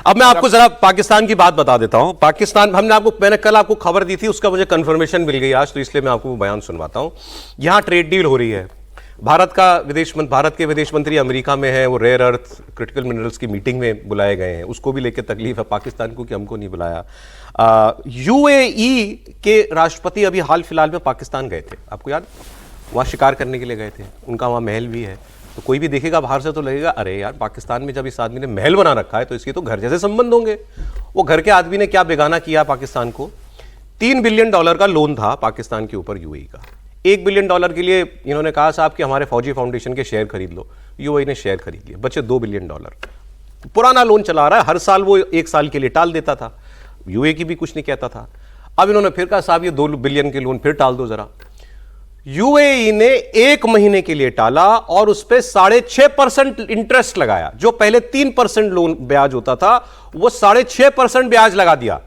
अब मैं आपको जरा पाकिस्तान की बात बता देता हूं। पाकिस्तान, मैंने कल आपको खबर दी थी, उसका मुझे कंफर्मेशन मिल गई आज, तो इसलिए मैं आपको वो बयान सुनवाता हूं। यहां ट्रेड डील हो रही है। भारत के विदेश मंत्री अमेरिका में है, वो रेयर अर्थ क्रिटिकल मिनरल्स की मीटिंग में बुलाए गए हैं। उसको भी लेकर तकलीफ है पाकिस्तान को कि हमको नहीं बुलाया। यूएई के राष्ट्रपति अभी हाल फिलहाल में पाकिस्तान गए थे, आपको याद? वहाँ शिकार करने के लिए गए थे, उनका वहाँ महल भी है। तो कोई भी देखेगा बाहर से तो लगेगा अरे यार, पाकिस्तान में जब इस आदमी ने महल बना रखा है तो इसके तो घर जैसे संबंध होंगे। वो घर के आदमी ने क्या बेगाना किया पाकिस्तान को? $3 बिलियन का लोन था पाकिस्तान के ऊपर यूएई का। $1 बिलियन के लिए इन्होंने कहा साहब कि हमारे फौजी फाउंडेशन के शेयर खरीद लो। यूएई ने शेयर खरीद लिए, बचे $2 बिलियन। पुराना लोन चला रहा है, हर साल वो 1 साल के लिए टाल देता था, यूएई की भी कुछ नहीं कहता था। अब इन्होंने फिर कहा साहब ये $2 बिलियन के लोन फिर टाल दो जरा। यूएई ने 1 महीने के लिए टाला और उस पर 6.5% इंटरेस्ट लगाया। जो पहले 3% लोन ब्याज होता था वो 6.5% ब्याज लगा दिया।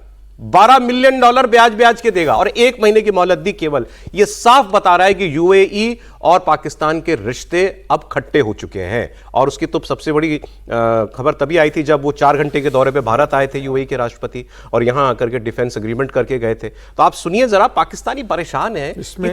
$12 मिलियन ब्याज के देगा और 1 महीने की मोहलत दी केवल। यह साफ बता रहा है कि यूएई और पाकिस्तान के रिश्ते अब खट्टे हो चुके हैं। और उसकी तो सबसे बड़ी खबर तभी आई थी जब वो 4 घंटे के दौरे पे भारत आए थे यूएई के राष्ट्रपति, और यहां आकर के डिफेंस एग्रीमेंट करके गए थे। तो आप सुनिए जरा, पाकिस्तानी परेशान है कि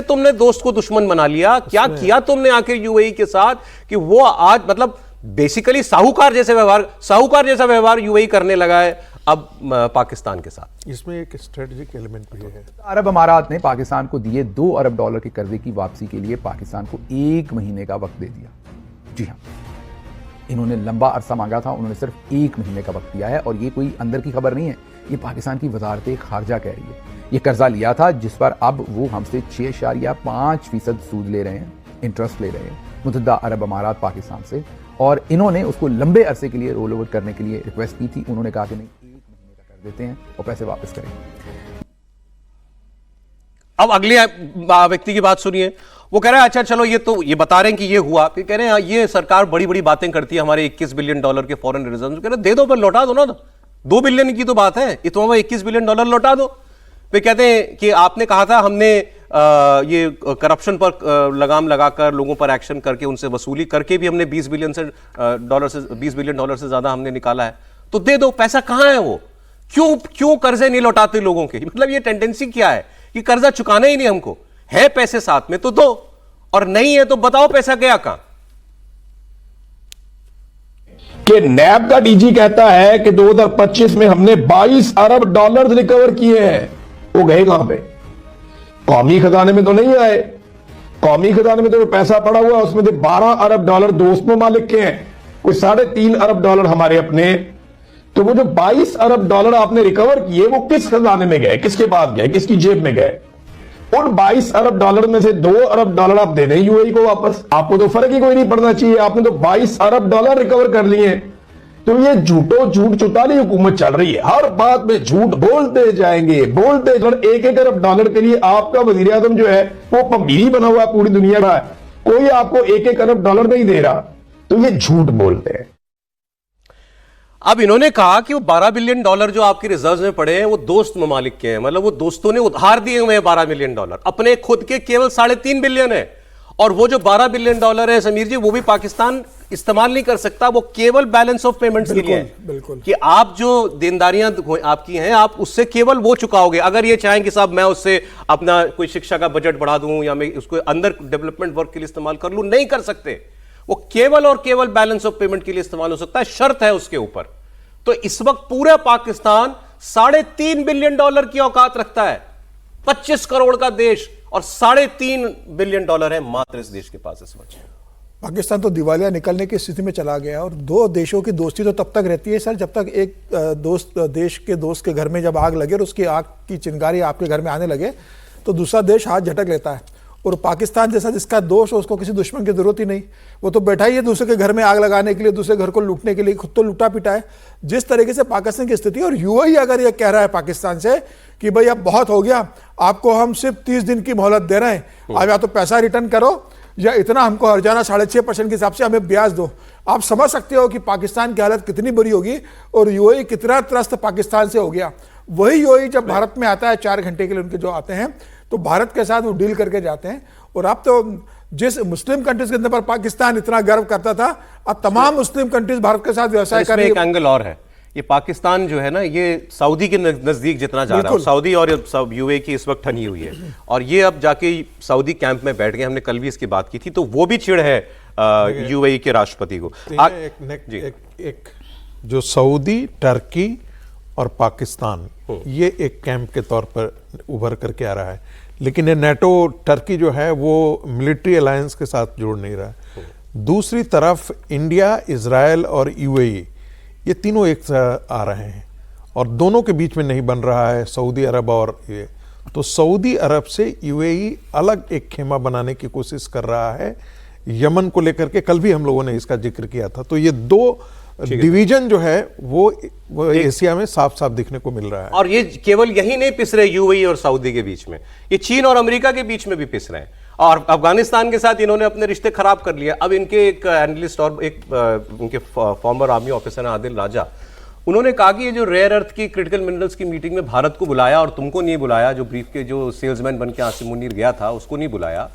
तुमने दोस्त को दुश्मन बना लिया। क्या किया तुमने आखिर यूएई के साथ कि वो आज मतलब बेसिकली साहूकार जैसा व्यवहार यूएई करने लगा है अब पाकिस्तान के साथ? इसमें एक स्ट्रेटेजिक एलिमेंट भी है। अरब अमारात ने पाकिस्तान को दिए $2 अरब के कर्जे की वापसी के लिए पाकिस्तान को 1 महीने का वक्त दे दिया। जी हां, इन्होंने लंबा अरसा मांगा था, उन्होंने सिर्फ 1 महीने का वक्त दिया है। और ये कोई अंदर की खबर नहीं है, ये पाकिस्तान की वजारत खारजा कह रही है। ये कर्जा लिया था जिस पर अब वो हमसे 6.5% सूद ले रहे हैं, इंटरेस्ट ले रहे हैं मुत्तहिदा अरब अमारात पाकिस्तान से। और इन्होंने उसको लंबे अरसे के लिए रोल ओवर करने के लिए रिक्वेस्ट की थी। उन्होंने कहा कि नहीं, 1 महीने का कर देते हैं और पैसे वापस करें। अब अगले व्यक्ति की बात सुनिए। वो कह रहे हैं अच्छा चलो ये बता रहे हैं कि ये हुआ, फिर कह रहे हैं ये सरकार बड़ी बड़ी बातें करती है, हमारे $21 बिलियन के फॉरेन रिजर्व, कह रहे दे दो, पर लौटा दो ना। 2 बिलियन की तो बात है, इतना $21 बिलियन लौटा दो। वे कहते हैं कि आपने कहा था हमने ये करप्शन पर लगाम लगाकर लोगों पर एक्शन करके उनसे वसूली करके भी हमने $20 बिलियन से ज्यादा हमने निकाला है, तो दे दो। पैसा कहां है वो? क्यों कर्जे नहीं लौटाते लोगों के? मतलब ये टेंडेंसी क्या है कि कर्जा चुकाना ही नहीं हमको है, पैसे साथ में तो दो, और नहीं है तो बताओ पैसा गया कहां? कि नैब का डीजी कहता है कि 2025 में हमने $22 अरब रिकवर किए हैं। वो गए कहां पे? कौमी खजाने में तो नहीं आए। कौमी खजाने में तो पैसा पड़ा हुआ, उसमें से $12 अरब दोस्त ममालिक के हैं, कोई $3.5 अरब हमारे अपने। तो वो जो $22 अरब आपने रिकवर किए वो किस खजाने में गए, किसके पास गए, किसकी जेब में गए? उन $22 अरब में से $2 अरब आप दे दें यूएई को वापस। आपको तो फर्क ही कोई नहीं पड़ना चाहिए, आपने तो $22 अरब रिकवर कर लिए। तो ये झूठ चुटाली हुकूमत चल रही है, हर बात में झूठ बोलते जाएंगे। 1-1 अरब के लिए आपका वजीर आजम जो है वो पमीरी बना हुआ है पूरी दुनिया का, कोई आपको 1-1 अरब नहीं दे रहा, तो ये झूठ बोलते हैं। अब इन्होंने कहा कि वो $12 बिलियन जो आपके रिजर्व में पड़े हैं वो दोस्त ममालिक के हैं, मतलब वो दोस्तों ने उधार दिए हुए हैं $12 बिलियन, अपने खुद के केवल $3.5 बिलियन है। और वो जो $12 बिलियन है समीर जी, वो भी पाकिस्तान इस्तेमाल नहीं कर सकता, वो केवल बैलेंस ऑफ पेमेंट्स के लिए है। बिल्कुल कि आप जो देनदारियां आपकी हैं आप उससे केवल वो चुकाओगे। अगर ये चाहें कि साहब मैं उससे अपना कोई शिक्षा का बजट बढ़ा दूं या मैं उसको अंदर डेवलपमेंट वर्क के लिए इस्तेमाल कर लूं, नहीं कर सकते। वो केवल और केवल बैलेंस ऑफ पेमेंट के लिए इस्तेमाल हो सकता है, शर्त है उसके ऊपर। तो इस वक्त पूरा पाकिस्तान $3.5 बिलियन की औकात रखता है, 25 करोड़ का देश, और $3.5 बिलियन है मात्र इस देश के पास इस वक्त। पाकिस्तान तो दिवालिया निकलने की स्थिति में चला गया। और दो देशों की दोस्ती तो तब तक रहती है सर जब तक एक देश के दोस्त के घर में जब आग लगे और उसकी आग की चिंगारी आपके घर में आने लगे तो दूसरा देश हाथ झटक लेता है। और पाकिस्तान जैसा जिसका दोष हो उसको किसी दुश्मन की जरूरत ही नहीं, वो तो बैठा ही है दूसरे के घर में आग लगाने के लिए, दूसरे घर को लूटने के लिए, खुद तो लूटा पिटा है। जिस तरीके से पाकिस्तान की स्थिति, और यूएई अगर ये कह रहा है पाकिस्तान से कि भाई अब बहुत हो गया, आपको हम सिर्फ 30 दिन की मोहलत दे रहे हैं, अब या तो पैसा रिटर्न करो या इतना हमको हर्जाना 6.5% के हिसाब से हमें ब्याज दो। आप समझ सकते हो कि पाकिस्तान की हालत कितनी बुरी होगी और यूएई कितना त्रस्त पाकिस्तान से हो गया। वही यूएई जब भारत में आता है 4 घंटे के लिए उनके जो आते हैं तो भारत के साथ वो डील करके जाते हैं। और अब तो जिस मुस्लिम कंट्रीज के अंदर पर पाकिस्तान इतना गर्व करता था, अब तमाम मुस्लिम कंट्रीज भारत के साथ व्यवसाय कर इसमें रही एक एंगल और है, ये पाकिस्तान जो है ना, ये सऊदी के नजदीक जितना जा रहा है, बिल्कुल। सऊदी और सब यूए की इस वक्त ठनी हुई है, और ये अब जाके सऊदी कैंप में बैठ गए। हमने कल भी इसकी बात की थी, तो वो भी चिढ़ है यूएई के राष्ट्रपति को। एक जो सऊदी, टर्की और पाकिस्तान, ये एक कैंप के तौर पर उभर करके आ रहा है, लेकिन ये नेटो, टर्की जो है वो मिलिट्री अलायंस के साथ जोड़ नहीं रहा है। दूसरी तरफ इंडिया, इजराइल और यूएई, ये तीनों एक साथ आ रहे हैं और दोनों के बीच में नहीं बन रहा है सऊदी अरब और ये। तो सऊदी अरब से यूएई अलग एक खेमा बनाने की कोशिश कर रहा है यमन को लेकर के। कल भी हम लोगों ने इसका जिक्र किया था। तो ये दो डिवीजन जो है वो एशिया में साफ साफ दिखने को मिल रहा है। और ये केवल यही नहीं पिस रहे यूएई और सऊदी के बीच में, ये चीन और अमेरिका के बीच में भी पिस रहे हैं, और अफगानिस्तान के साथ इन्होंने अपने रिश्ते खराब कर लिए। अब इनके एक एनालिस्ट और एक उनके फॉर्मर आर्मी ऑफिसर हैं आदिल राजा, उन्होंने कहा कि ये जो रेयर अर्थ की क्रिटिकल मिनरल्स की मीटिंग में भारत को बुलाया और तुमको नहीं बुलाया, जो ब्रीफ के जो सेल्समैन बन के आसिम मुनीर गया था उसको नहीं बुलाया,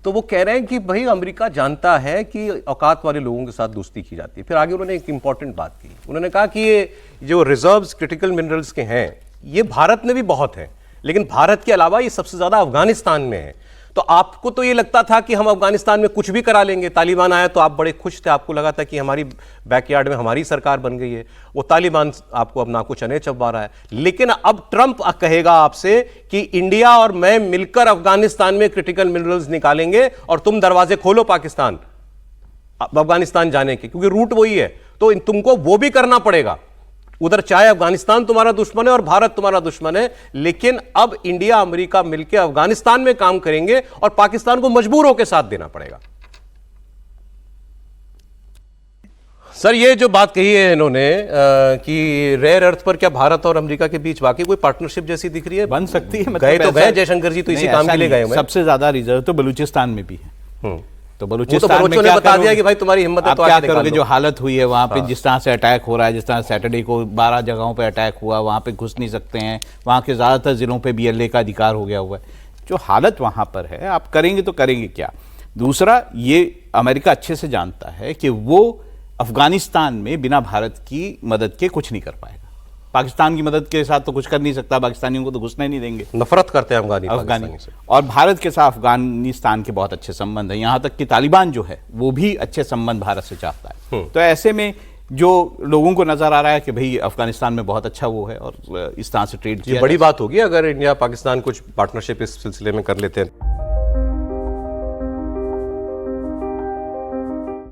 तो वो कह रहे हैं कि भाई अमेरिका जानता है कि औकात वाले लोगों के साथ दोस्ती की जाती है। फिर आगे उन्होंने एक इंपॉर्टेंट बात की, उन्होंने कहा कि ये जो रिजर्व्स क्रिटिकल मिनरल्स के हैं ये भारत में भी बहुत हैं, लेकिन भारत के अलावा ये सबसे ज्यादा अफगानिस्तान में है। तो आपको तो ये लगता था कि हम अफगानिस्तान में कुछ भी करा लेंगे, तालिबान आया तो आप बड़े खुश थे, आपको लगा था कि हमारी बैकयार्ड में हमारी सरकार बन गई है। वो तालिबान आपको अब ना कुछ अने चबा रहा है, लेकिन अब ट्रंप कहेगा आपसे कि इंडिया और मैं मिलकर अफगानिस्तान में क्रिटिकल मिनरल्स निकालेंगे और तुम दरवाजे खोलो पाकिस्तान अफगानिस्तान जाने के, क्योंकि रूट वही है। तो तुमको वो भी करना पड़ेगा उधर, चाहे अफगानिस्तान तुम्हारा दुश्मन है और भारत तुम्हारा दुश्मन है, लेकिन अब इंडिया अमेरिका मिलकर अफगानिस्तान में काम करेंगे और पाकिस्तान को मजबूर होकर साथ देना पड़ेगा। सर ये जो बात कही है इन्होंने कि रेयर अर्थ पर क्या भारत और अमेरिका के बीच वाकई कोई पार्टनरशिप जैसी दिख रही है? बन सकती है। गए तो गए जयशंकर जी, तो इसी काम के लिए गए हुए। सबसे ज्यादा रिजर्व तो बलूचिस्तान में भी है। तो बलूचिस्तान में क्या बता दिया कि भाई तुम्हारी हिम्मत है तो क्या करोगे? जो हालत हुई है वहां पे, जिस तरह से अटैक हो रहा है, जिस तरह सैटरडे को 12 जगहों पे अटैक हुआ, वहां पे घुस नहीं सकते हैं, वहां के ज्यादातर जिलों पे बीएलए का अधिकार हो गया हुआ है। जो हालत वहां पर है, आप करेंगे तो करेंगे क्या? दूसरा, ये अमेरिका अच्छे से जानता है कि वो अफगानिस्तान में बिना भारत की मदद के कुछ नहीं कर पाएगा। पाकिस्तान की मदद के साथ तो कुछ कर नहीं सकता, पाकिस्तानियों को तो घुसना ही नहीं देंगे, नफरत करते हैं अफगानी से। और भारत के साथ अफगानिस्तान के बहुत अच्छे संबंध हैं, यहां तक कि तालिबान जो है वो भी अच्छे संबंध भारत से चाहता है। तो ऐसे में जो लोगों को नजर आ रहा है कि भाई अफगानिस्तान में बहुत अच्छा वो है और इस तरह से ट्रेड ये बड़ी बात होगी अगर इंडिया पाकिस्तान कुछ पार्टनरशिप इस सिलसिले में कर लेते हैं।